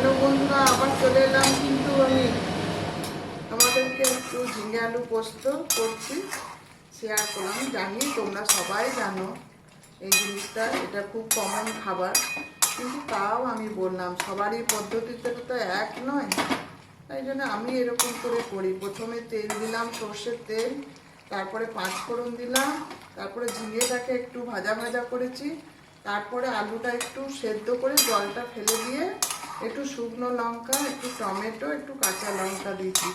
Hello বন্ধুরা, আবার চলে এলাম। কিন্তু আমি তোমাদেরকে একটু ঝিঙে আলু পোস্ত করছি শেয়ার করলাম। জানি তোমরা সবাই জানো এই জিনিসটা, এটা খুব কমন খাবার, কিন্তু তাও আমি বললাম সবারই পদ্ধতিতে তো এক নয়, তাই জন্য আমি এরকম করে করি। প্রথমে তেল দিলাম, সর্ষের তেল, তারপরে পাঁচফোড়ন দিলাম, তারপরে ঝিঙেটাকে একটু ভাজা ভাজা করেছি, তারপরে আলুটা একটু সেদ্ধ করে জলটা ফেলে দিয়ে একটু শুকনো লঙ্কা, একটু টমেটো, একটু কাঁচা লঙ্কা দিয়েছি।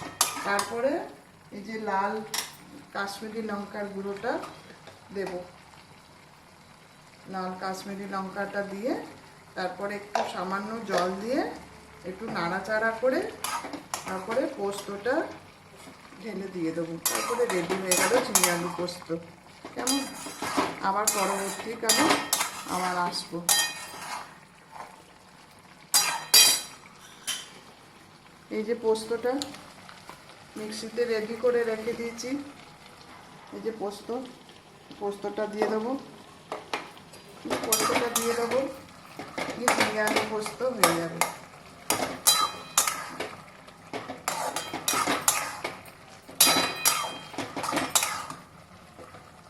তারপরে এই যে লাল কাশ্মীরি লঙ্কার গুঁড়োটা দেব, লাল কাশ্মীরি লঙ্কাটা দিয়ে তারপরে একটু সামান্য জল দিয়ে একটু নাড়াচাড়া করে তারপরে পোস্তটা ঢেলে দিয়ে দেবো। তারপরে রেডি হয়ে গেল ঝিঙে আলু পোস্ত। কেমন? আবার পরবর্তীকালে আবার আসবো। এই যে পোস্তটা মিক্সিতে রেডি করে রেখে দিয়েছি, এই যে পোস্তটা দিয়ে দেবো, পোস্তটা দিয়ে দেবো, ঝিঙে আলু পোস্ত হয়ে যাবে।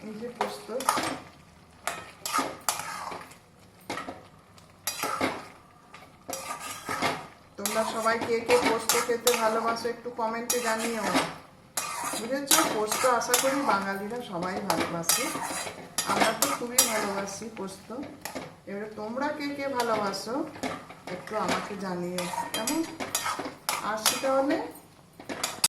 এই যে পোস্ত, তোমরা সবাই কে কে পোস্ত খেতে ভালোবাসো একটু কমেন্টে জানিও, বুঝেছ? পোস্ত আশা করি বাঙালিরা সবাই ভালোবাসে, আমরা তো খুবই ভালোবাসি পোস্ত। এবারে তোমরা কে কে ভালোবাসো একটু আমাকে জানিও, কেমন? আসছি তাহলে।